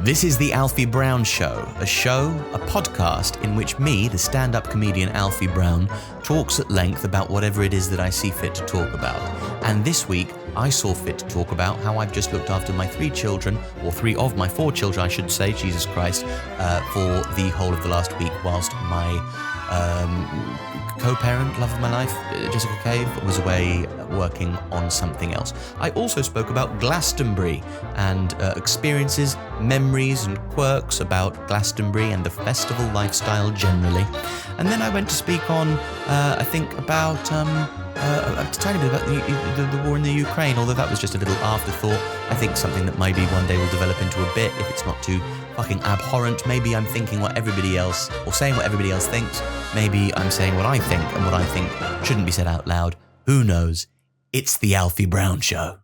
This is the Alfie Brown Show, a podcast in which me, the stand-up comedian Alfie Brown, talks at length about whatever it is that I see fit to talk about. And this week, I saw fit to talk about how I've just looked after my 3 children, or 3 of my 4 children, I should say, Jesus Christ, for the whole of the last week, whilst my co-parent, love of my life, Jessica Cave, was away working on something else. I also spoke about Glastonbury and experiences, memories and quirks about Glastonbury and the festival lifestyle generally. And then I went to speak on, I think, about a tiny bit about the war in the Ukraine, although that was just a little afterthought. I think something that maybe one day will develop into a bit if it's not too fucking abhorrent. Maybe I'm thinking what everybody else, or saying what everybody else thinks. Maybe I'm saying what I think, and what I think shouldn't be said out loud. Who knows? It's the Alfie Brown Show.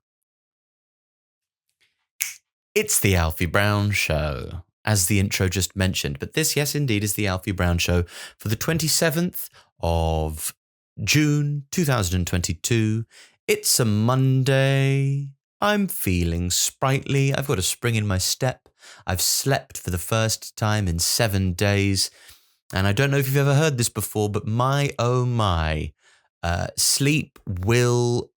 It's the Alfie Brown Show, as the intro just mentioned. But this, yes, indeed, is the Alfie Brown Show for the 27th of June 2022. It's a Monday. I'm feeling sprightly. I've got a spring in my step. I've slept for the first time in 7 days. And I don't know if you've ever heard this before, but my, oh my, sleep will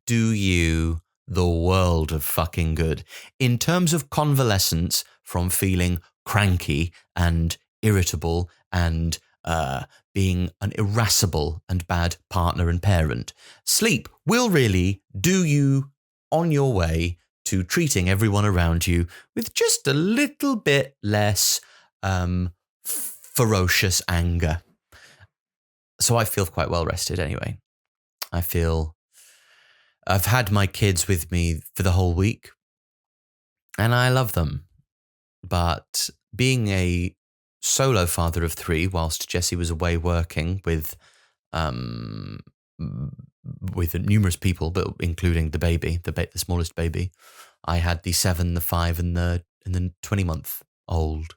do you the world of fucking good. In terms of convalescence from feeling cranky and irritable and being an irascible and bad partner and parent, sleep will really do you on your way to treating everyone around you with just a little bit less ferocious anger. So I feel quite well rested anyway. I've had my kids with me for the whole week and I love them. But being a solo father of 3, whilst Jessie was away working with numerous people, but including the baby, the smallest baby, I had the 7, the 5, and the 20-month-old,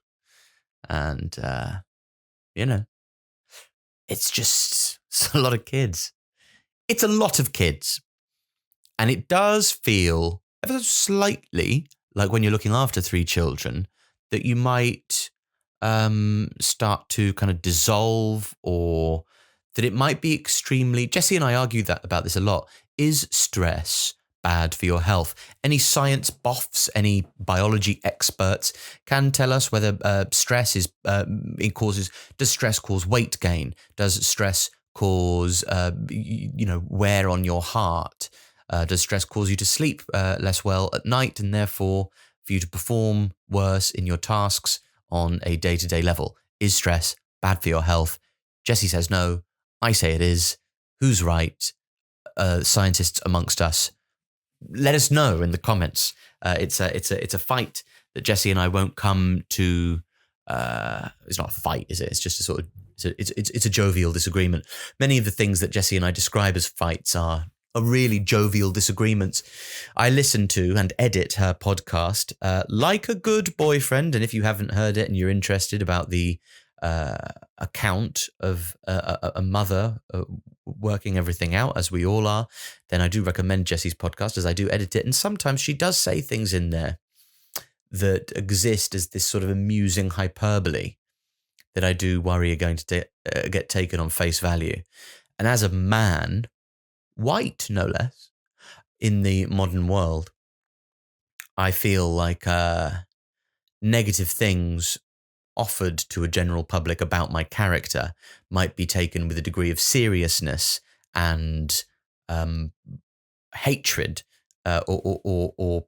and it's a lot of kids. It's a lot of kids, and it does feel ever so slightly like when you're looking after 3 children that you might start to kind of dissolve, or that it might be extremely... Jessie and I argue about this a lot. Is stress bad for your health? Any science buffs, any biology experts can tell us whether stress is does stress cause weight gain? Does stress cause wear on your heart? Does stress cause you to sleep less well at night, and therefore for you to perform worse in your tasks on a day-to-day level? Is stress bad for your health? Jessie says no. I say it is. Who's right? Scientists amongst us, let us know in the comments. It's a fight that Jessie and I won't come to. It's not a fight, is it? It's just a sort of it's a jovial disagreement. Many of the things that Jessie and I describe as fights are really jovial disagreements. I listen to and edit her podcast like a good boyfriend, and if you haven't heard it and you're interested about the account of a mother working everything out, as we all are, then I do recommend Jessie's podcast, as I do edit it. And sometimes she does say things in there that exist as this sort of amusing hyperbole that I do worry are going to get taken on face value. And as a man, white no less, in the modern world, I feel like negative things offered to a general public about my character might be taken with a degree of seriousness and hatred, or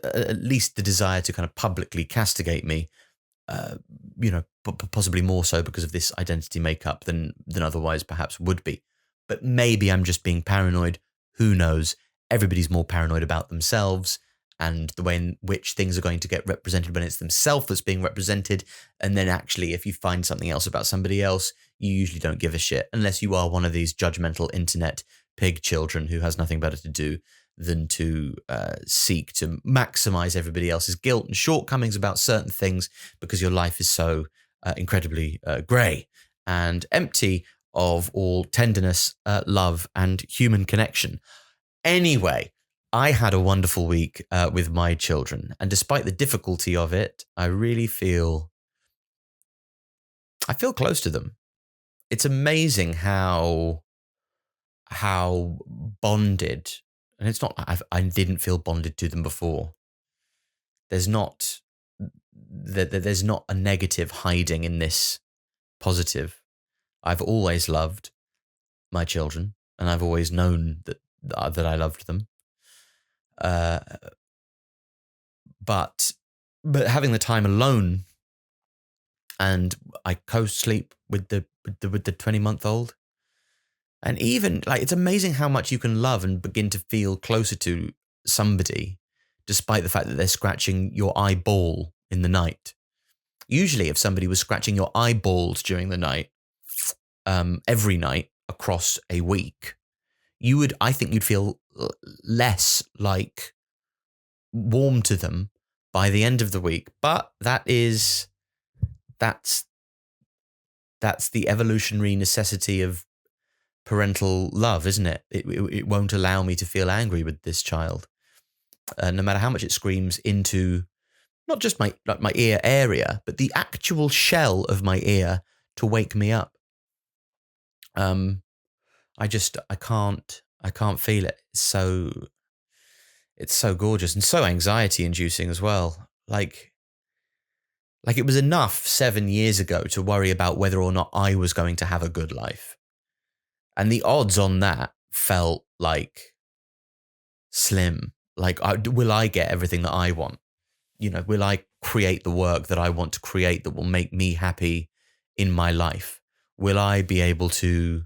at least the desire to kind of publicly castigate me, possibly more so because of this identity makeup than otherwise perhaps would be. But maybe I'm just being paranoid. Who knows? Everybody's more paranoid about themselves and the way in which things are going to get represented when it's themselves that's being represented. And then actually, if you find something else about somebody else, you usually don't give a shit, unless you are one of these judgmental internet pig children who has nothing better to do than to seek to maximize everybody else's guilt and shortcomings about certain things because your life is so incredibly grey and empty of all tenderness, love, and human connection. Anyway, I had a wonderful week with my children, and despite the difficulty of it, I feel close to them. It's amazing how bonded, and it's not. I didn't feel bonded to them before. There's not a negative hiding in this positive. I've always loved my children, and I've always known that I loved them. But having the time alone, and I co-sleep with the 20-month-old, and even like it's amazing how much you can love and begin to feel closer to somebody, despite the fact that they're scratching your eyeball in the night. Usually, if somebody was scratching your eyeballs during the night, every night across a week, I think you'd feel less like warm to them by the end of the week. But that's the evolutionary necessity of parental love, isn't it? It won't allow me to feel angry with this child, no matter how much it screams into not just my ear area, but the actual shell of my ear to wake me up. I can't feel it. It's so gorgeous and so anxiety inducing as well. Like it was enough 7 years ago to worry about whether or not I was going to have a good life. And the odds on that felt like slim. Like, will I get everything that I want? Will I create the work that I want to create that will make me happy in my life? Will I be able to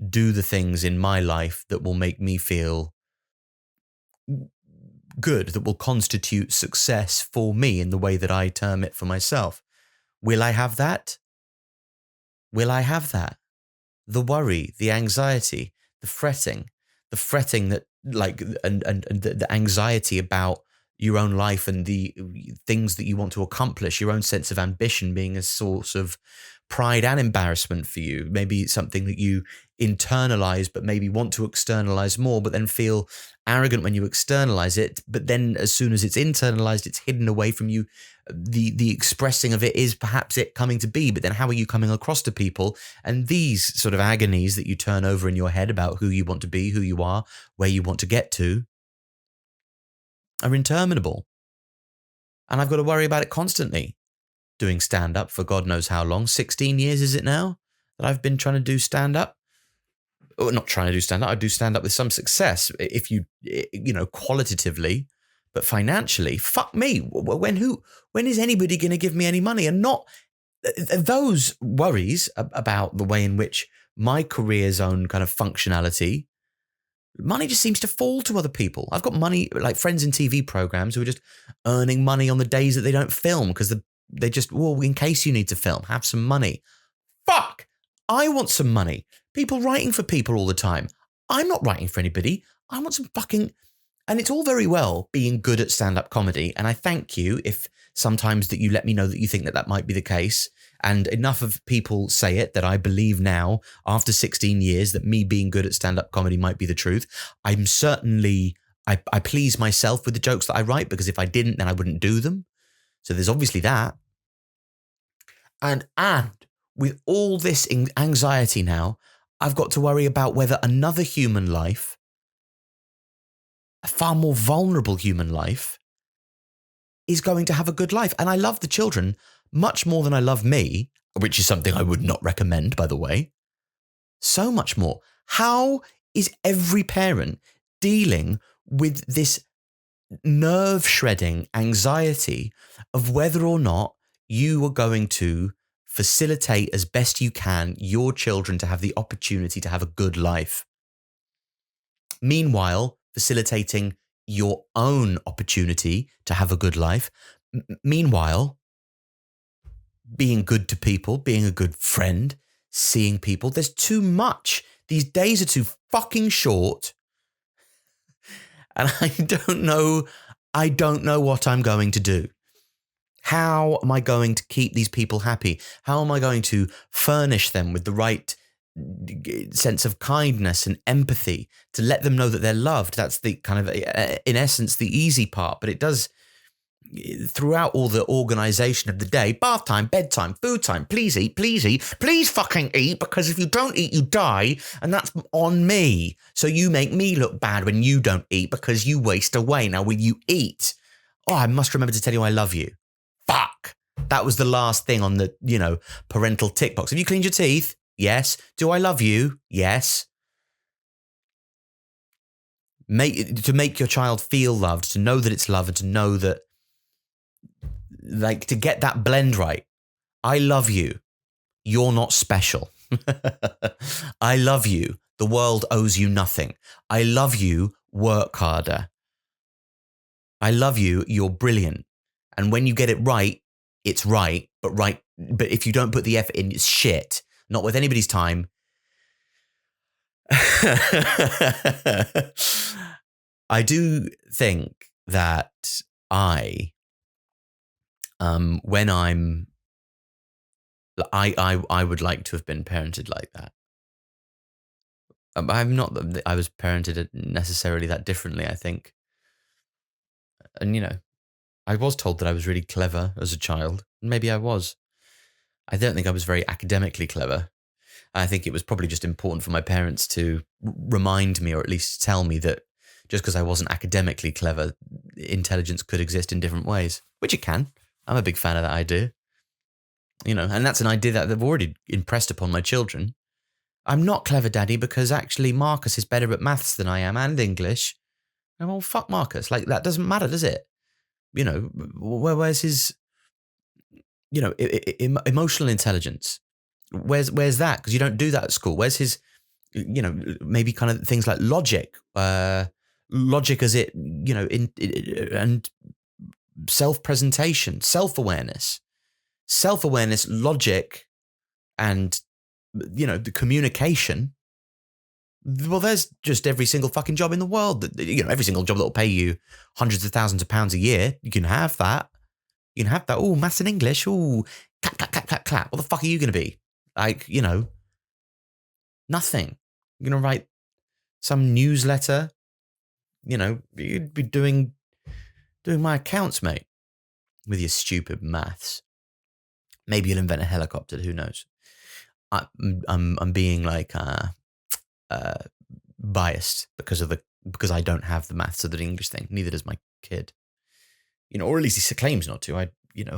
do the things in my life that will make me feel good, that will constitute success for me in the way that I term it for myself? Will I have that? Will I have that? The worry, the anxiety, the fretting that and the anxiety about your own life and the things that you want to accomplish, your own sense of ambition being a source of pride and embarrassment for you. Maybe it's something that you internalize, but maybe want to externalize more, but then feel arrogant when you externalize it. But then as soon as it's internalized, it's hidden away from you. The expressing of it is perhaps it coming to be, but then how are you coming across to people? And these sort of agonies that you turn over in your head about who you want to be, who you are, where you want to get to, are interminable. And I've got to worry about it constantly. Doing stand-up for God knows how long, 16 years is it now that I've been trying to do stand-up? Or not trying to do stand-up, I do stand-up with some success, if you qualitatively, but financially, fuck me. When is anybody going to give me any money? And not those worries about the way in which my career's own kind of functionality, money just seems to fall to other people. I've got money, like friends in TV programs who are just earning money on the days that they don't film because they just, well, in case you need to film, have some money. Fuck! I want some money. People writing for people all the time. I'm not writing for anybody. I want some fucking... And it's all very well being good at stand-up comedy, and I thank you if sometimes that you let me know that you think that might be the case, and enough of people say it that I believe now, after 16 years, that me being good at stand-up comedy might be the truth. I'm certainly... I please myself with the jokes that I write, because if I didn't, then I wouldn't do them. So there's obviously that. And with all this anxiety now, I've got to worry about whether another human life, a far more vulnerable human life, is going to have a good life. And I love the children much more than I love me, which is something I would not recommend, by the way. So much more. How is every parent dealing with this nerve-shredding anxiety of whether or not you are going to facilitate as best you can your children to have the opportunity to have a good life? Meanwhile, facilitating your own opportunity to have a good life. Meanwhile, being good to people, being a good friend, seeing people. There's too much. These days are too fucking short. And I don't know what I'm going to do. How am I going to keep these people happy? How am I going to furnish them with the right sense of kindness and empathy, to let them know that they're loved. That's the kind of, in essence, the easy part. But it does, throughout all the organization of the day, bath time, bedtime, food time, please eat, please fucking eat, because if you don't eat, you die, and that's on me. So you make me look bad when you don't eat because you waste away. Now, will you eat? Oh, I must remember to tell you I love you. Fuck. That was the last thing on the, parental tick box. Have you cleaned your teeth? Yes. Do I love you? Yes. To make your child feel loved, to know that it's love, and to know that, to get that blend right. I love you. You're not special. I love you. The world owes you nothing. I love you. Work harder. I love you. You're brilliant. And when you get it right, it's right. But if you don't put the effort in, it's shit. Not worth anybody's time. I do think that when I would like to have been parented like that. I'm not that I was parented necessarily that differently, I think. And, I was told that I was really clever as a child. Maybe I was. I don't think I was very academically clever. I think it was probably just important for my parents to remind me, or at least tell me, that just because I wasn't academically clever, intelligence could exist in different ways, which it can. I'm a big fan of that idea. And that's an idea that they've already impressed upon my children. I'm not clever, Daddy, because actually Marcus is better at maths than I am, and English. And well, fuck Marcus. That doesn't matter, does it? Where's his, emotional intelligence? Where's that? Because you don't do that at school. Where's his, maybe kind of things like logic, logic as it, and self-presentation, self-awareness, logic, and, the communication. Well, there's just every single fucking job in the world that, every single job that will pay you hundreds of thousands of pounds a year. You can have that. Oh, maths and English. Oh, clap, clap, clap, clap, clap. What the fuck are you going to be? Nothing. You're going to write some newsletter. You'd be doing my accounts, mate, with your stupid maths. Maybe you'll invent a helicopter. Who knows? I'm being biased because I don't have the maths or the English thing. Neither does my kid. Or at least he claims not to. I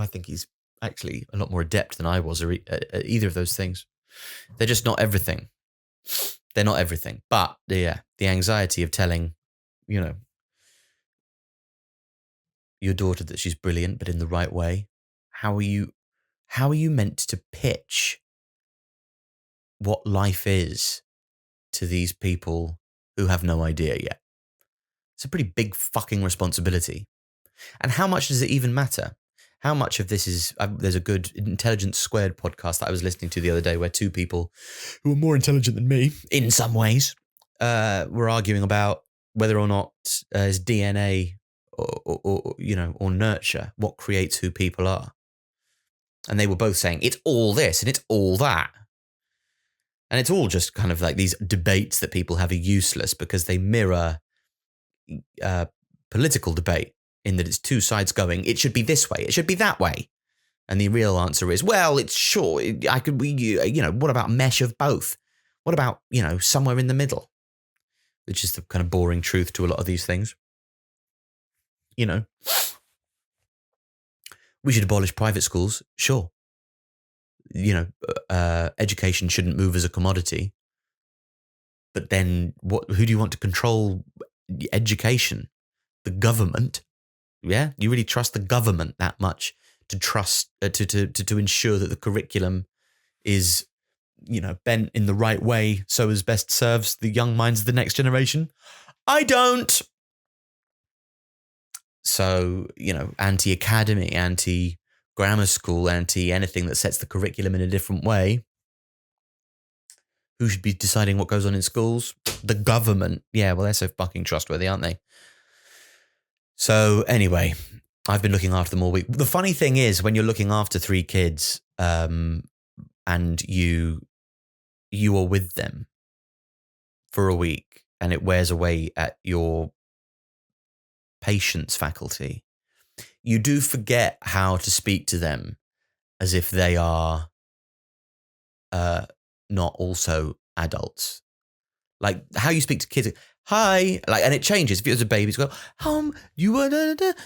think he's actually a lot more adept than I was at either of those things. They're just not everything. They're not everything. But the anxiety of telling, your daughter that she's brilliant, but in the right way. How are you meant to pitch what life is to these people who have no idea yet? It's a pretty big fucking responsibility. And how much does it even matter? How much of this is, there's a good Intelligence Squared podcast that I was listening to the other day where two people who are more intelligent than me, in some ways, were arguing about whether or not is DNA or nurture what creates who people are. And they were both saying it's all this and it's all that. And it's all just kind of like these debates that people have are useless because they mirror political debate, in that it's two sides going, it should be this way, it should be that way. And the real answer is, well, it's sure, what about a mesh of both? What about, somewhere in the middle? Which is the kind of boring truth to a lot of these things. We should abolish private schools, sure. Education shouldn't move as a commodity. But then who do you want to control education? The government? Yeah, you really trust the government that much to trust to ensure that the curriculum is, bent in the right way so as best serves the young minds of the next generation? I don't. So, anti-academy, anti-grammar school, anti-anything that sets the curriculum in a different way. Who should be deciding what goes on in schools? The government. Yeah, well, they're so fucking trustworthy, aren't they? So anyway, I've been looking after them all week. The funny thing is, when you're looking after three kids, and you you are with them for a week and it wears away at your patience faculty, you do forget how to speak to them as if they are not also adults. Like how you speak to kids, hi, like, and it changes. If it was a baby, it's go, you are,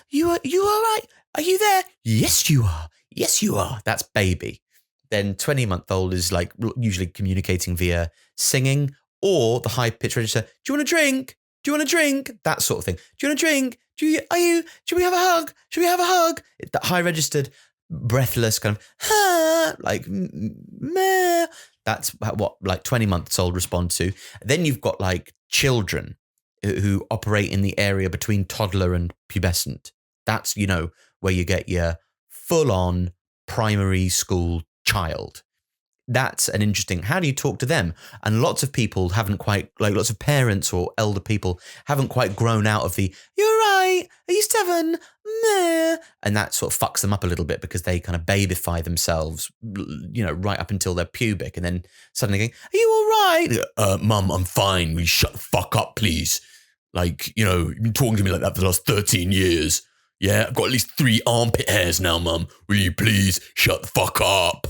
you are right. Are you there? Yes, you are. Yes, you are. That's baby. Then 20-month-old is like usually communicating via singing or the high pitch register. Do you want a drink? Do you want a drink? That sort of thing. Do you want a drink? Should we have a hug? Should we have a hug? That high registered, breathless kind of, like, meh. That's what like 20-months old respond to. Then you've got like children who operate in the area between toddler and pubescent. That's, where you get your full on primary school child. That's an interesting, how do you talk to them? And lots of people haven't quite, like lots of parents or elder people haven't quite grown out of the, you're right, are you 7? Meh. And that sort of fucks them up a little bit because they kind of babyfy themselves, right up until they're pubic and then suddenly going, are you all right? Mum, I'm fine. Will you shut the fuck up, please? Like, you've been talking to me like that for the last 13 years. Yeah, I've got at least 3 armpit hairs now, Mum. Will you please shut the fuck up?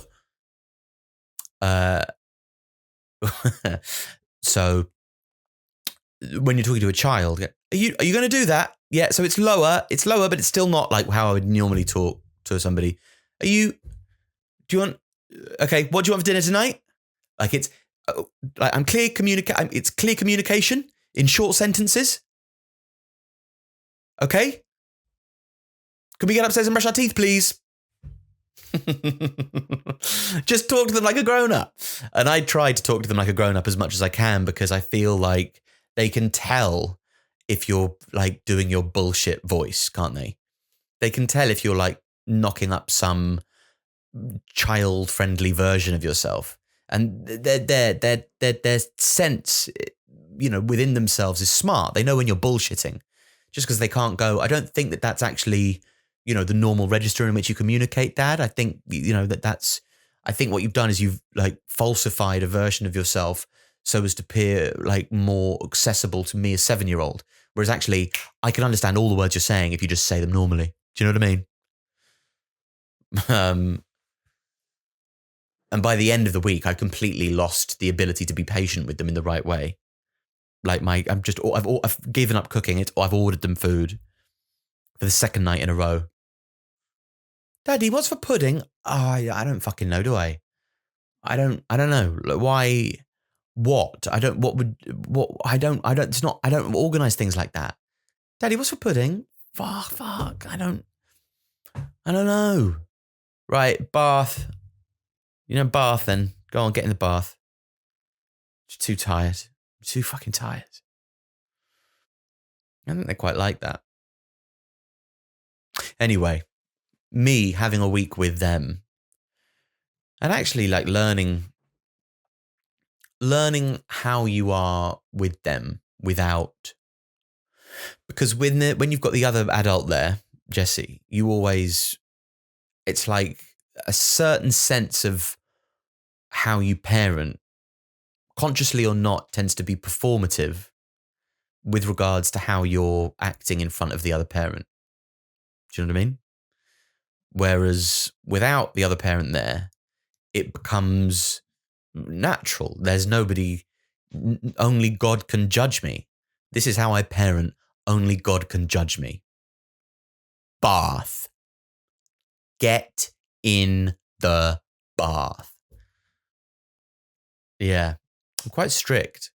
So when you're talking to a child, are you going to do that? Yeah. So it's lower, but it's still not like how I would normally talk to somebody. Do you want, okay, what do you want for dinner tonight? Like it's like it's clear communication in short sentences. Okay. Can we get upstairs and brush our teeth, please? Just talk to them like a grown-up. And I try to talk to them like a grown-up as much as I can because I feel like they can tell if you're like doing your bullshit voice, can't they? They can tell if you're like knocking up some child-friendly version of yourself. And their sense, within themselves is smart. They know when you're bullshitting. Just because they can't go, I don't think that that's actually the normal register in which you communicate, Dad. I think, I think what you've done is you've like falsified a version of yourself so as to appear like more accessible to me as 7-year-old. Whereas actually I can understand all the words you're saying if you just say them normally. Do you know what I mean? And by the end of the week, I completely lost the ability to be patient with them in the right way. Like I've given up cooking it. I've ordered them food for the second night in a row. Daddy, what's for pudding? Oh, I don't fucking know, do I? I don't know. Like, why? What? I don't organize things like that. Daddy, what's for pudding? Fuck. I don't know. Right, bath. Bath then. Go on, get in the bath. Just too tired. Too fucking tired. I think they quite like that. Anyway, me having a week with them and actually like learning how you are with them without, because when you've got the other adult there, Jesse, it's like a certain sense of how you parent, consciously or not, tends to be performative with regards to how you're acting in front of the other parent. Do you know what I mean? Whereas without the other parent there, it becomes natural. There's nobody, only God can judge me. This is how I parent. Only God can judge me. Bath. Get in the bath. Yeah. I'm quite strict,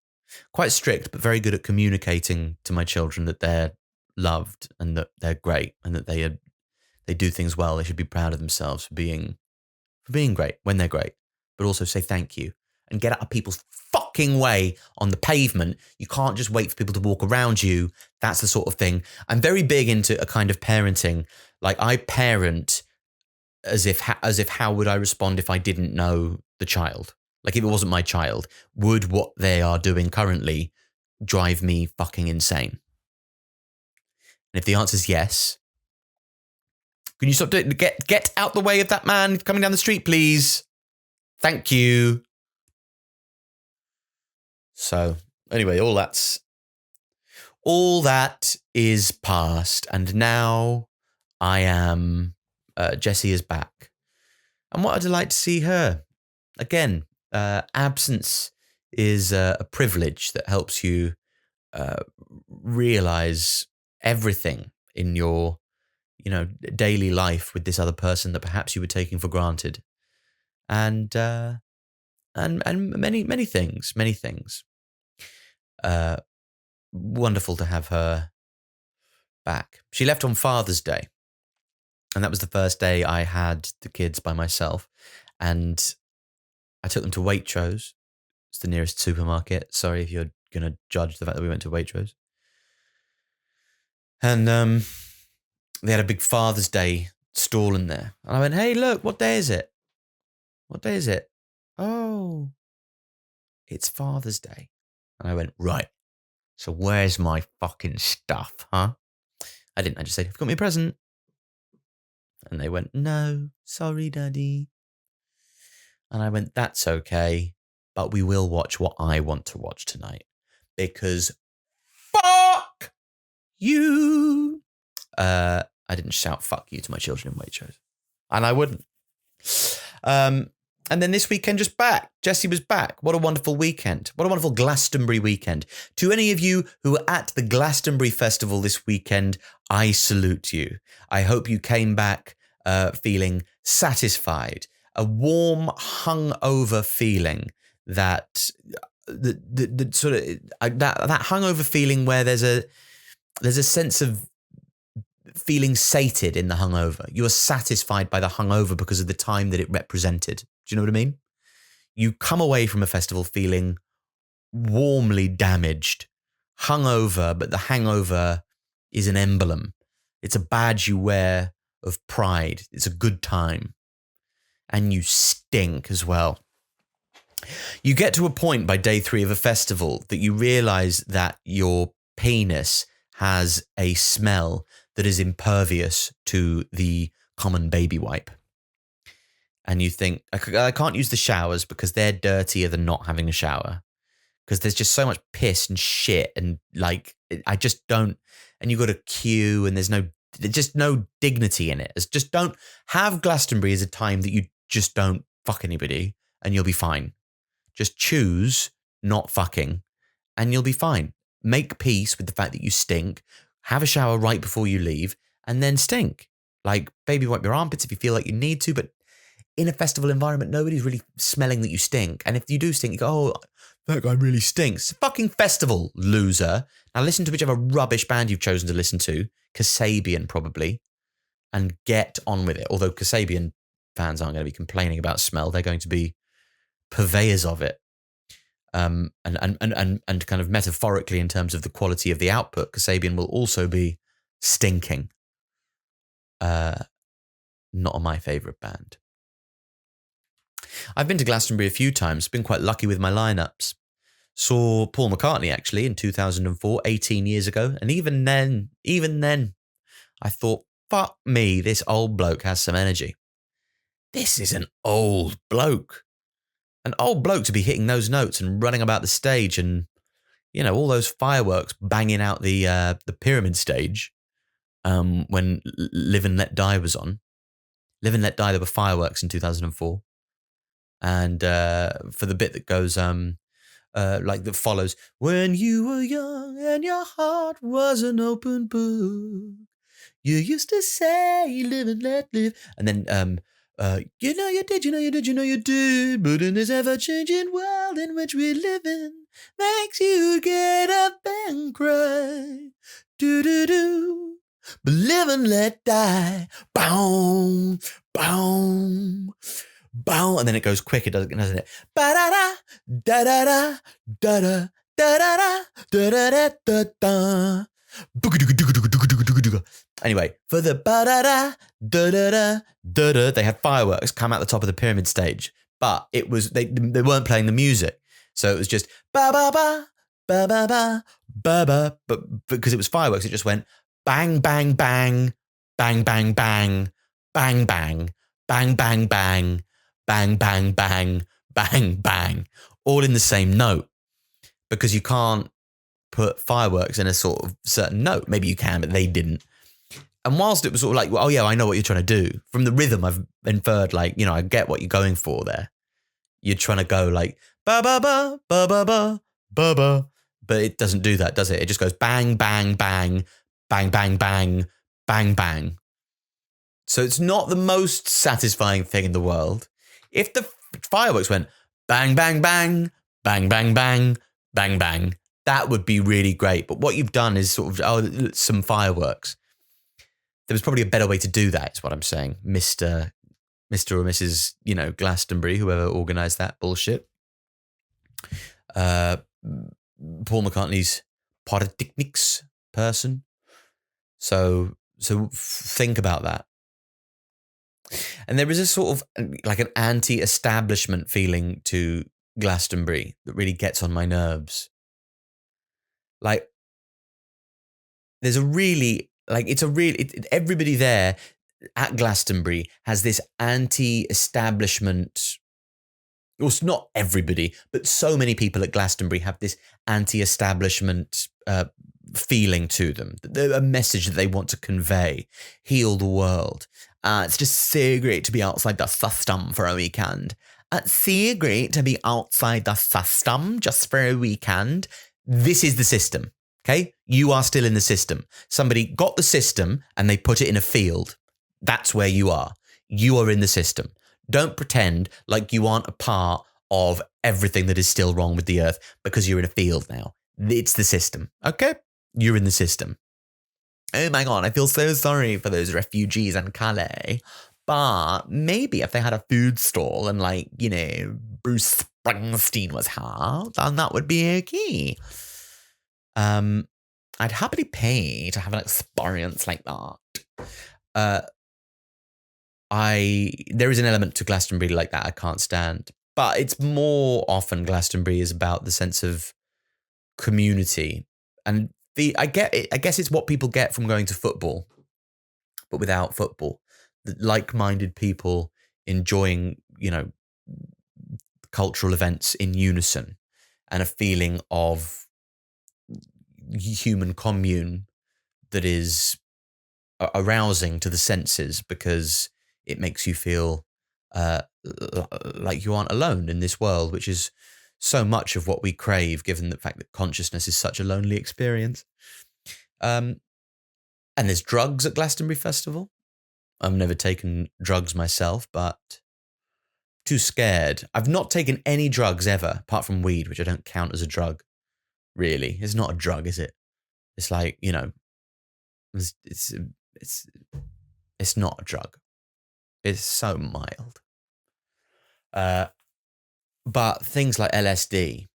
but very good at communicating to my children that they're loved and that they're great and that they do things well. They should be proud of themselves for being great when they're great, but also say thank you and get out of people's fucking way on the pavement. You can't just wait for people to walk around you. That's the sort of thing. I'm very big into a kind of parenting. Like I parent as if how would I respond if I didn't know the child? Like if it wasn't my child, would what they are doing currently drive me fucking insane? And if the answer is yes, can you stop doing, get out the way of that man coming down the street, please? Thank you. So anyway, all that is past, and now I am. Jessie is back, and what a delight to see her again. Absence is a privilege that helps you realize everything in your, daily life with this other person that perhaps you were taking for granted, and many things, many things. Wonderful to have her back. She left on Father's Day, and that was the first day I had the kids by myself, and I took them to Waitrose. It's the nearest supermarket. Sorry if you're going to judge the fact that we went to Waitrose. And they had a big Father's Day stall in there. And I went, hey, look, what day is it? What day is it? Oh, it's Father's Day. And I went, right. So where's my fucking stuff, huh? I didn't. I just said, have you got me a present? And they went, no, sorry, Daddy. And I went, that's okay. But we will watch what I want to watch tonight. Because fuck you. I didn't shout fuck you to my children in Waitrose. And I wouldn't. And then this weekend just back. Jessie was back. What a wonderful weekend. What a wonderful Glastonbury weekend. To any of you who were at the Glastonbury Festival this weekend, I salute you. I hope you came back feeling satisfied. A warm, hungover feeling that the sort of that hungover feeling where there's a sense of feeling sated in the hungover. You are satisfied by the hungover because of the time that it represented. Do you know what I mean? You come away from a festival feeling warmly damaged, hungover, but the hangover is an emblem. It's a badge you wear of pride. It's a good time. And you stink as well. You get to a point by day 3 of a festival that you realize that your penis has a smell that is impervious to the common baby wipe. And you think, I can't use the showers because they're dirtier than not having a shower. Because there's just so much piss and shit and I just don't, and you got a queue and there's just no dignity in it. It's just don't have Glastonbury as a time that you just don't fuck anybody and you'll be fine. Just choose not fucking and you'll be fine. Make peace with the fact that you stink. Have a shower right before you leave and then stink. Like baby wipe your armpits if you feel like you need to, but in a festival environment, nobody's really smelling that you stink. And if you do stink, you go, oh, that guy really stinks. It's a fucking festival, loser. Now listen to whichever rubbish band you've chosen to listen to, Kasabian probably, and get on with it. Although Kasabian fans aren't going to be complaining about smell. They're going to be purveyors of it. And kind of metaphorically in terms of the quality of the output, Kasabian will also be stinking. Not my favourite band. I've been to Glastonbury a few times, been quite lucky with my lineups. Saw Paul McCartney actually in 2004, 18 years ago. And even then, I thought, fuck me, this old bloke has some energy. This is an old bloke. An old bloke to be hitting those notes and running about the stage and, all those fireworks banging out the pyramid stage when Live and Let Die was on. Live and Let Die, there were fireworks in 2004. And for the bit that goes that follows, when you were young and your heart was an open book, you used to say live and let live. And then you know you did, but in this ever-changing world in which we live in, makes you get up and cry. Do. But live and let die. Boom, boom. Bow, and then it goes quick, doesn't it? Ba-da-da, da-da-da, da-da, da-da-da, da-da-da, da-da. Anyway, for the ba-da-da, da-da-da, da-da, they had fireworks come out the top of the pyramid stage, but it was they weren't playing the music, so it was just ba-ba-ba, ba-ba-ba, ba-ba, but because it was fireworks, it just went bang, bang, bang, bang, bang, bang, bang, bang, bang, bang, bang. Bang, bang, bang, bang, bang, all in the same note. because you can't put fireworks in a sort of certain note. Maybe you can, but they didn't. And whilst it was sort of like, well, oh yeah, I know what you're trying to do. From the rhythm, I've inferred like, I get what you're going for there. You're trying to go like, ba ba ba, ba ba ba, ba ba. But it doesn't do that, does it? It just goes bang, bang, bang, bang, bang, bang, bang, bang. So it's not the most satisfying thing in the world. If the fireworks went bang, bang, bang, bang, bang, bang, bang, bang, that would be really great. But what you've done is sort of, some fireworks. There was probably a better way to do that, is what I'm saying. Mr. or Mrs., Glastonbury, whoever organised that bullshit. Paul McCartney's pyrotechnics person. So think about that. And there is a sort of like an anti-establishment feeling to Glastonbury that really gets on my nerves. Like, there's a really, like, it's a really, everybody there at Glastonbury has this anti-establishment. Well, it's not everybody, but so many people at Glastonbury have this anti-establishment feeling to them. A message that they want to convey, heal the world. It's just so great to be outside the system for a weekend. It's so great to be outside the system just for a weekend. This is the system, okay? You are still in the system. Somebody got the system and they put it in a field. That's where you are. You are in the system. Don't pretend like you aren't a part of everything that is still wrong with the earth because you're in a field now. It's the system, okay? You're in the system. Oh my God, I feel so sorry for those refugees in Calais. But maybe if they had a food stall and Bruce Springsteen was here, then that would be okay. I'd happily pay to have an experience like that. There is an element to Glastonbury like that I can't stand. But it's more often Glastonbury is about the sense of community. And I guess it's what people get from going to football, but without football. The like-minded people enjoying, cultural events in unison and a feeling of human commune that is arousing to the senses because it makes you feel like you aren't alone in this world, which is so much of what we crave, given the fact that consciousness is such a lonely experience. And there's drugs at Glastonbury Festival. I've never taken drugs myself, but too scared. I've not taken any drugs ever, apart from weed, which I don't count as a drug, really. It's not a drug, is it? It's like, it's not a drug. It's so mild. But things like LSD,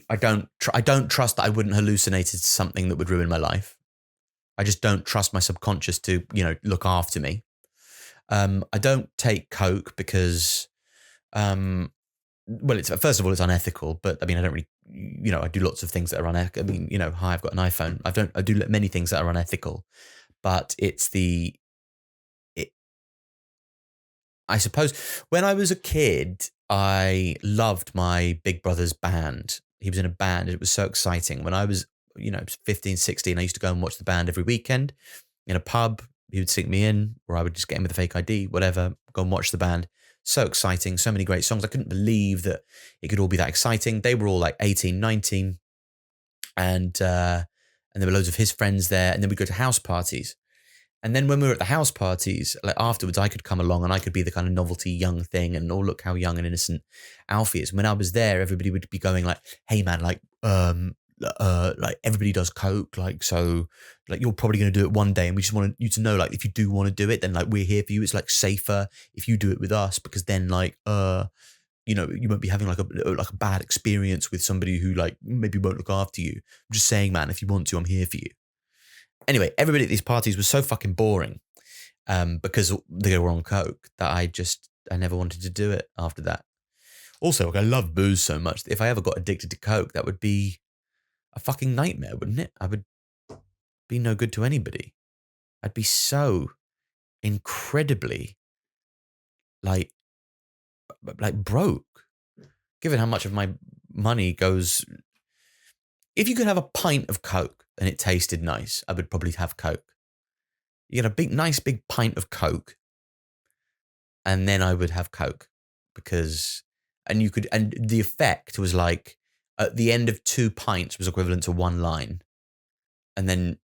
I don't trust that I wouldn't hallucinate something that would ruin my life. I just don't trust my subconscious to, look after me. I don't take coke because, well, first of all, it's unethical. But I mean, I don't really, I do lots of things that are unethical. I mean, hi, I've got an iPhone. I do many things that are unethical, but I suppose when I was a kid, I loved my big brother's band. He was in a band. It was so exciting. When I was, 15, 16, I used to go and watch the band every weekend in a pub. He would sink me in, or I would just get in with a fake ID, whatever, go and watch the band. So exciting. So many great songs. I couldn't believe that it could all be that exciting. They were all like 18, 19. And there were loads of his friends there. And then we'd go to house parties. And then when we were at the house parties, like afterwards, I could come along and I could be the kind of novelty young thing and oh, look how young and innocent Alfie is. When I was there, everybody would be going like, hey man, like everybody does coke. Like, so like, you're probably going to do it one day. And we just want you to know, like, if you do want to do it, then like, we're here for you. It's like safer if you do it with us because then like, you won't be having like a bad experience with somebody who like maybe won't look after you. I'm just saying, man, if you want to, I'm here for you. Anyway, everybody at these parties was so fucking boring because they were on coke that I never wanted to do it after that. Also, I love booze so much that if I ever got addicted to coke, that would be a fucking nightmare, wouldn't it? I would be no good to anybody. I'd be so incredibly like broke, given how much of my money goes. If you could have a pint of Coke and it tasted nice, I would probably have Coke. You get a nice big pint of Coke, and then I would have Coke and the effect was like at the end of 2 pints was equivalent to 1 line, and then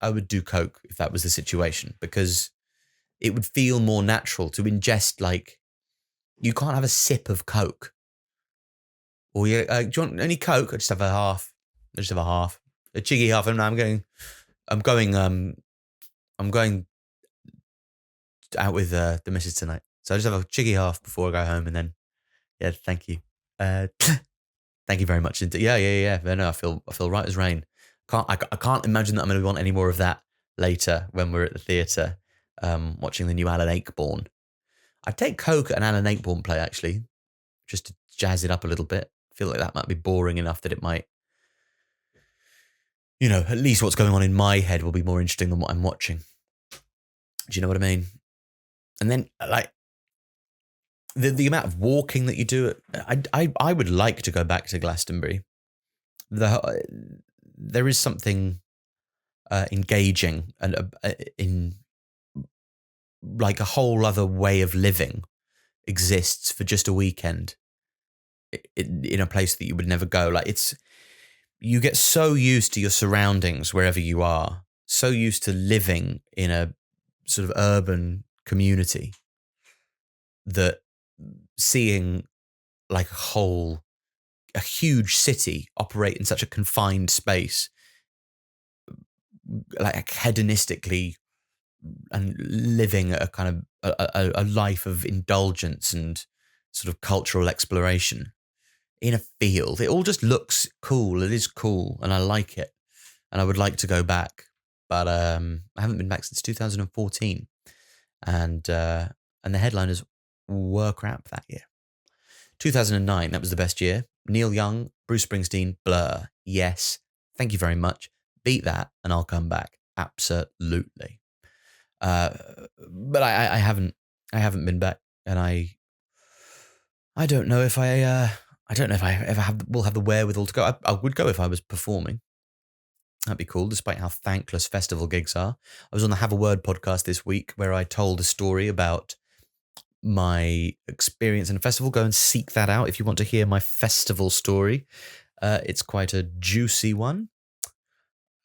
I would do Coke if that was the situation, because it would feel more natural to ingest. Like, you can't have a sip of Coke. Or do you want any Coke? I just have a half. A cheeky half. And I'm going out with the missus tonight. So I just have a cheeky half before I go home, and then, yeah, thank you. Thank you very much. Yeah. No, I feel right as rain. I can't imagine that I'm going to want any more of that later when we're at the theatre, watching the new Alan Ayckbourn. I'd take Coke at an Alan Ayckbourn play, actually, just to jazz it up a little bit. I feel like that might be boring enough that it might, at least what's going on in my head will be more interesting than what I'm watching. Do you know what I mean? And then, like, the amount of walking that you do, I would like to go back to Glastonbury. There is something engaging and in, like, a whole other way of living exists for just a weekend in a place that you would never go. Like, you get so used to your surroundings wherever you are, so used to living in a sort of urban community, that seeing like a huge city operate in such a confined space, like hedonistically, and living a kind of a life of indulgence and sort of cultural exploration in a field, it all just looks cool. It is cool, and I like it, and I would like to go back, but I haven't been back since 2014, and the headliners were crap that year. 2009, that was the best year. Neil Young, Bruce Springsteen, Blur. Yes, thank you very much. Beat that, and I'll come back. Absolutely. But I haven't been back, and I don't know if I ever will have the wherewithal to go. I would go if I was performing. That'd be cool, despite how thankless festival gigs are. I was on the Have a Word podcast this week where I told a story about my experience in a festival. Go and seek that out if you want to hear my festival story. It's quite a juicy one.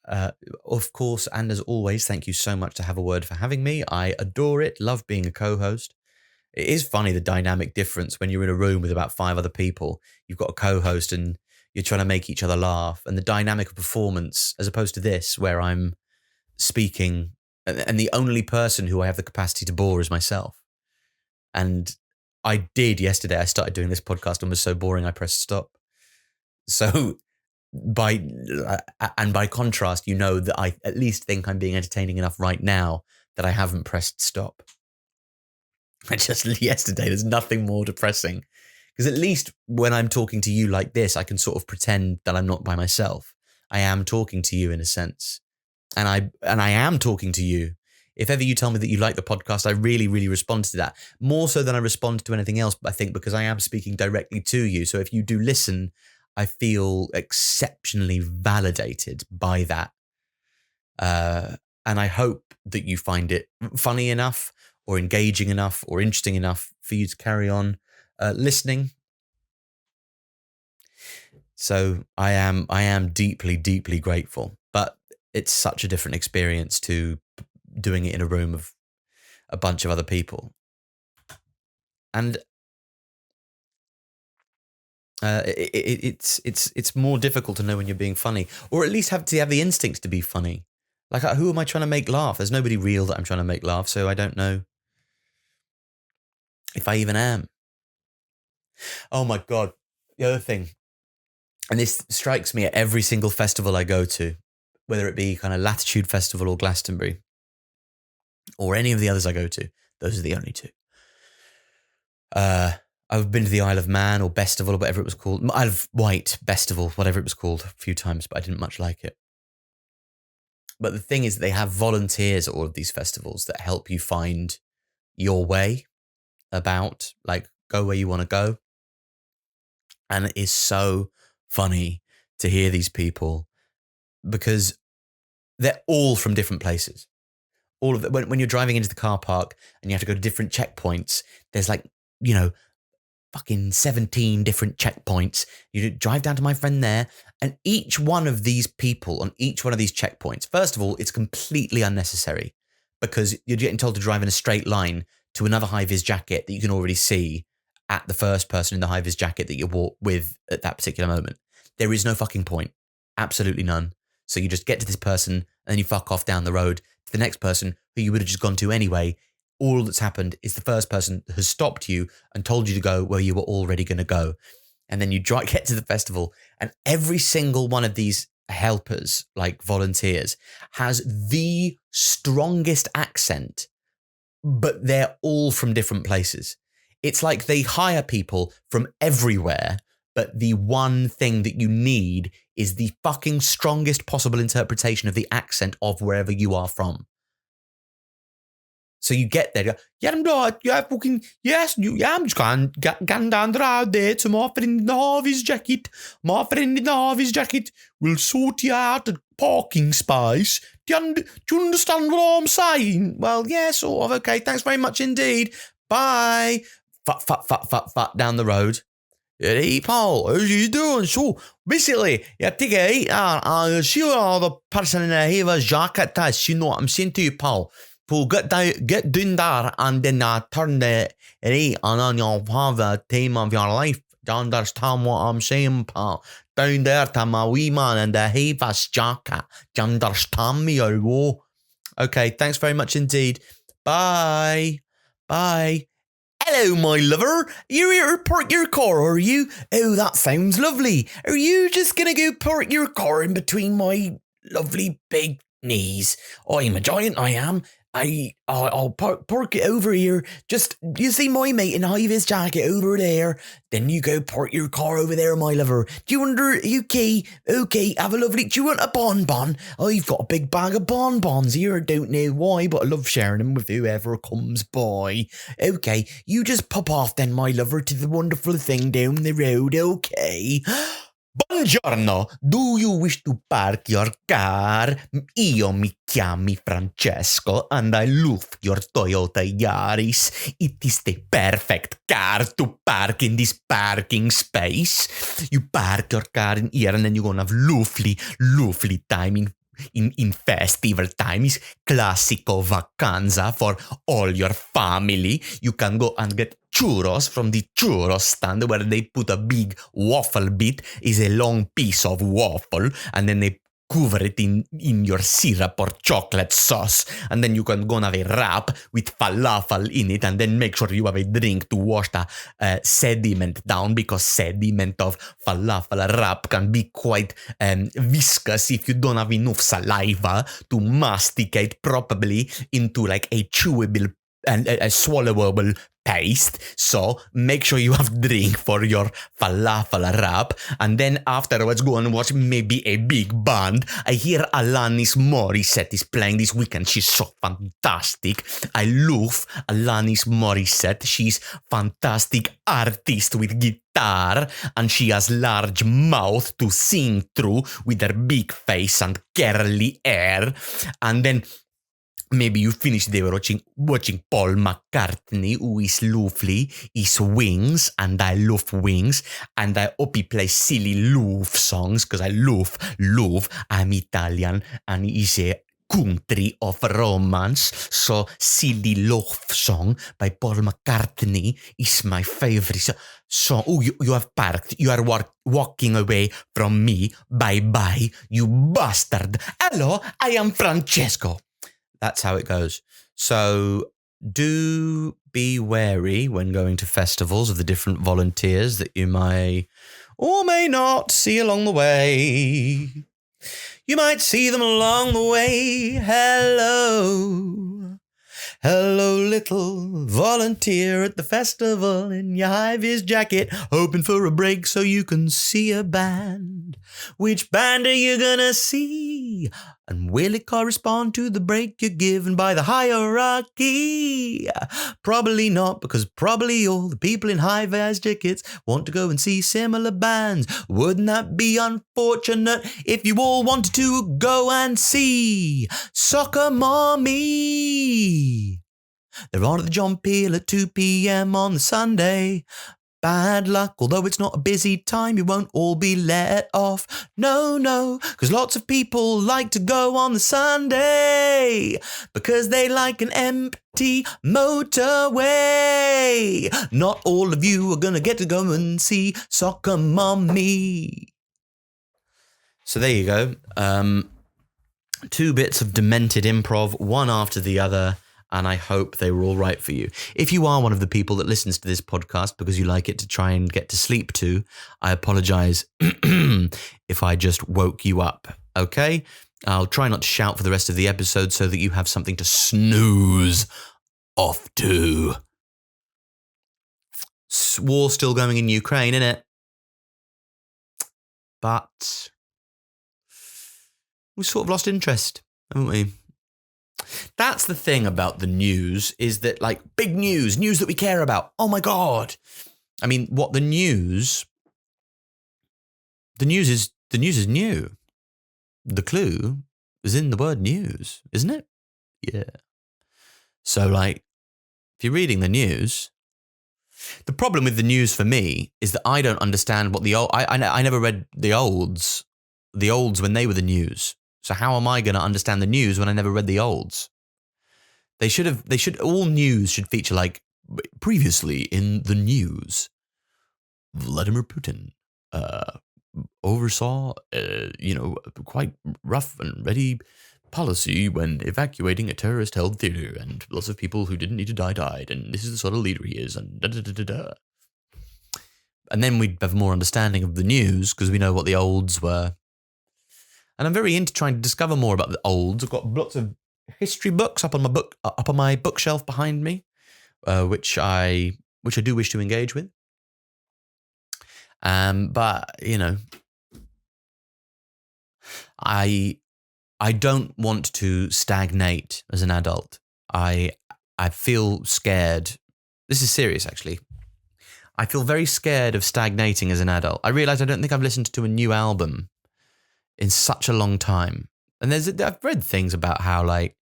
Of course, and as always, thank you so much to Have a Word for having me. I adore it, love being a co-host. It is funny, the dynamic difference when you're in a room with about 5 other people. You've got a co-host and you're trying to make each other laugh, and the dynamic of performance, as opposed to this, where I'm speaking and the only person who I have the capacity to bore is myself. And I did yesterday. I started doing this podcast and was so boring I pressed stop. So by contrast, that I at least think I'm being entertaining enough right now that I haven't pressed stop. Yesterday, there's nothing more depressing, because at least when I'm talking to you like this, I can sort of pretend that I'm not by myself. I am talking to you in a sense, and I am talking to you. If ever you tell me that you like the podcast, I really, really respond to that, more so than I respond to anything else, I think, because I am speaking directly to you. So if you do listen, I feel exceptionally validated by that. And I hope that you find it funny enough or engaging enough or interesting enough for you to carry on listening. So I am deeply, deeply grateful, but it's such a different experience to doing it in a room of a bunch of other people. And it's more difficult to know when you're being funny, or at least have the instincts to be funny. Like, who am I trying to make laugh? There's nobody real that I'm trying to make laugh, so I don't know if I even am. Oh my God. The other thing, and this strikes me at every single festival I go to, whether it be kind of Latitude Festival or Glastonbury or any of the others I go to, those are the only two. I've been to the Isle of Man or Bestival or whatever it was called. Isle of Wight, Bestival, whatever it was called, a few times, but I didn't much like it. But the thing is, they have volunteers at all of these festivals that help you find your way about, like, go where you want to go. And it is so funny to hear these people because they're all from different places. All of it, when you're driving into the car park and you have to go to different checkpoints, there's like, fucking 17 different checkpoints. You drive down to my friend there, and each one of these people on each one of these checkpoints, first of all, it's completely unnecessary because you're getting told to drive in a straight line to another high-vis jacket that you can already see at the first person in the high-vis jacket that you're with at that particular moment. There is no fucking point. Absolutely none. So you just get to this person and then you fuck off down the road to the next person who you would have just gone to anyway. All that's happened is the first person has stopped you and told you to go where you were already going to go. And then you get to the festival, and every single one of these helpers, like volunteers, has the strongest accent, but they're all from different places. It's like they hire people from everywhere, but the one thing that you need is the fucking strongest possible interpretation of the accent of wherever you are from. So you get there, you go, yeah, I'm right, yeah, fucking, yes, yeah, I'm just going down the road there to my friend in the Harvey's jacket. My friend in the Harvey's jacket will sort you out a parking space. Do you understand what I'm saying? Well, yeah, sort of, okay, thanks very much indeed. Bye. Fat down the road. Hey, Paul, how you doing? So, basically, you take a hit and see how the person in the Harvey's jacket is. You know what I'm saying to you, Paul? Paul, get down there and then turn the right and then you'll have the time of your life. Do you understand what I'm saying, Paul? Down there to my wee man in the Havas jacket. Do you understand me or what? Okay, thanks very much indeed. Bye. Bye. Hello, my lover. You're here to park your car, are you? Oh, that sounds lovely. Are you just going to go park your car in between my lovely big knees? I'm a giant, I am. I'll park it over here. Just, you see my mate in high-vis jacket over there. Then you go park your car over there, my lover. Do you wonder, okay, have a lovely, do you want a bonbon? I've got a big bag of bonbons here. I don't know why, but I love sharing them with whoever comes by. Okay, you just pop off then, my lover, to the wonderful thing down the road, okay? Buongiorno, do you wish to park your car? Io mi chiami Francesco and I love your Toyota Yaris. It is the perfect car to park in this parking space. You park your car in here and then you're gonna have lovely time in festival times, classico vacanza for all your family. You can go and get churros from the churros stand where they put a big waffle bit, is a long piece of waffle, and then they cover it in your syrup or chocolate sauce, and then you can go and have a wrap with falafel in it, and then make sure you have a drink to wash the sediment down, because sediment of falafel wrap can be quite viscous if you don't have enough saliva to masticate properly into like a chewable and a swallowable paste. So make sure you have drink for your falafel wrap, and then afterwards go and watch maybe a big band. I hear Alanis Morissette is playing this weekend. She's so fantastic. I love Alanis Morissette. She's fantastic artist with guitar, and she has large mouth to sing through with her big face and curly hair. And then maybe you finish there watching Paul McCartney, who is lovely, is Wings, and I love Wings, and I hope he plays silly love songs, because I love, I'm Italian, and he's a country of romance, so silly love song by Paul McCartney is my favorite. So, you have parked, you are walking away from me, bye, you bastard. Hello, I am Francesco. That's how it goes. So do be wary when going to festivals of the different volunteers that you may or may not see along the way. You might see them along the way. Hello, little volunteer at the festival in your high-vis jacket, hoping for a break so you can see a band. Which band are you gonna see? And will it correspond to the break you're given by the hierarchy? Probably not, because probably all the people in high-vis tickets want to go and see similar bands. Wouldn't that be unfortunate if you all wanted to go and see Soccer Mommy? They're on at the John Peel at 2 p.m. on the Sunday. Bad luck, although it's not a busy time, you won't all be let off. No, because lots of people like to go on the Sunday because they like an empty motorway. Not all of you are going to get to go and see Soccer Mommy. So there you go. 2 bits of demented improv, one after the other. And I hope they were all right for you. If you are one of the people that listens to this podcast because you like it to try and get to sleep to, I apologize if I just woke you up, okay? I'll try not to shout for the rest of the episode so that you have something to snooze off to. War still going in Ukraine, innit? But we sort of lost interest, haven't we? That's the thing about the news, is that, like, big news that we care about. Oh my God. I mean, what the news is new. The clue is in the word news, isn't it? Yeah. So, like, if you're reading the news, the problem with the news for me is that I don't understand what I never read the olds when they were the news. So how am I going to understand the news when I never read the olds? All news should feature, like, previously in the news, Vladimir Putin oversaw, quite rough and ready policy when evacuating a terrorist-held theater, and lots of people who didn't need to die died, and this is the sort of leader he is, and da-da-da-da-da. And then we'd have more understanding of the news because we know what the olds were. And I'm very into trying to discover more about the olds. I've got lots of history books up on my bookshelf behind me, which I do wish to engage with. But you know, I don't want to stagnate as an adult. I feel scared. This is serious, actually. I feel very scared of stagnating as an adult. I realise I don't think I've listened to a new album in such a long time. And I've read things about how, like,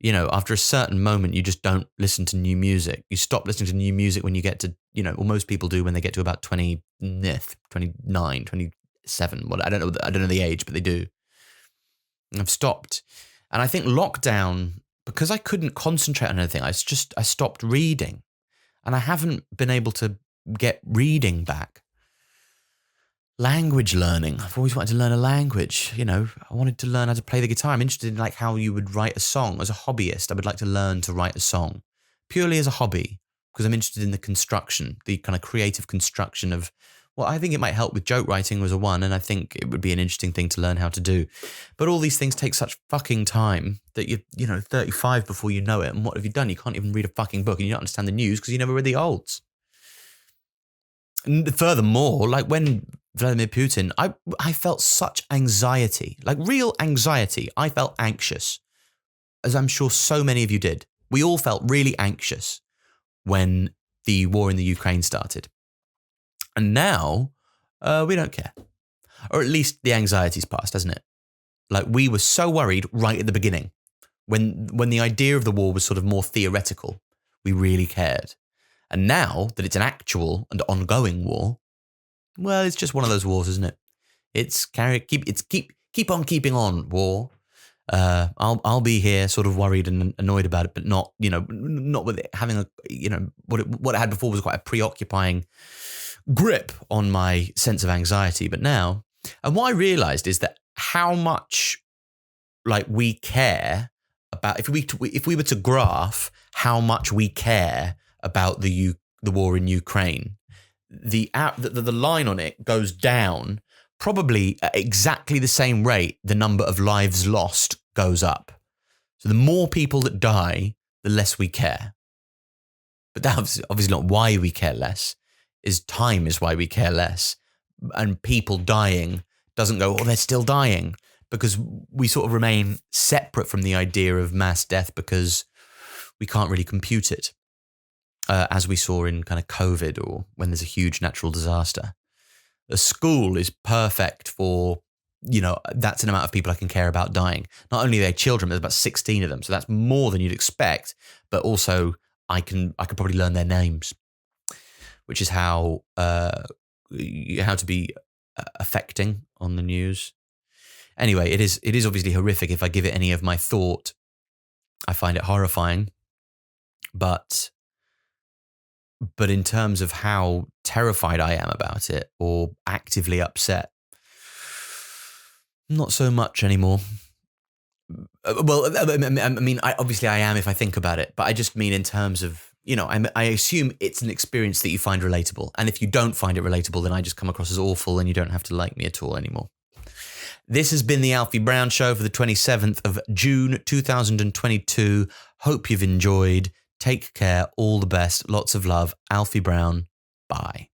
you know, after a certain moment, you just don't listen to new music. You stop listening to new music when you get to, you know, well, most people do when they get to about 29, 27. Well, I don't know the age, but they do. And I've stopped. And I think lockdown, because I couldn't concentrate on anything, I stopped reading. And I haven't been able to get reading back. Language learning. I've always wanted to learn a language. You know, I wanted to learn how to play the guitar. I'm interested in, like, how you would write a song. As a hobbyist, I would like to learn to write a song purely as a hobby, because I'm interested in the construction, the kind of creative construction of, well, I think it might help with joke writing was a one, and I think it would be an interesting thing to learn how to do. But all these things take such fucking time that you're 35 before you know it. And what have you done? You can't even read a fucking book, and you don't understand the news because you never read the olds. And furthermore, like, when Vladimir Putin, I felt such anxiety, like real anxiety. I felt anxious, as I'm sure so many of you did. We all felt really anxious when the war in the Ukraine started. And now we don't care. Or at least the anxiety's passed, hasn't it? Like, we were so worried right at the beginning. When the idea of the war was sort of more theoretical, we really cared. And now that it's an actual and ongoing war, well, it's just one of those wars, isn't it? It's keep on keeping on war. I'll be here sort of worried and annoyed about it, but not with it having a, what it had before was quite a preoccupying grip on my sense of anxiety. But now, and what I realized is that how much, like, we care about, if we were to graph how much we care about the war in Ukraine, the line on it goes down probably at exactly the same rate the number of lives lost goes up. So the more people that die, the less we care. But that's obviously not why we care less. Time is why we care less. And people dying doesn't go, oh, they're still dying. because we sort of remain separate from the idea of mass death because we can't really compute it, as we saw in kind of COVID or when there's a huge natural disaster. A school is perfect for, that's an amount of people I can care about dying. Not only are they children, there's about 16 of them, so that's more than you'd expect, but also I could probably learn their names, which is how to be affecting on the news. Anyway, it is obviously horrific. If I give it any of my thought, I find it horrifying. But in terms of how terrified I am about it or actively upset, not so much anymore. Well, I mean, obviously I am if I think about it, but I just mean in terms of, I assume it's an experience that you find relatable. And if you don't find it relatable, then I just come across as awful and you don't have to like me at all anymore. This has been the Alfie Brown Show for the 27th of June, 2022. Hope you've enjoyed. Take care. All the best. Lots of love. Alfie Brown. Bye.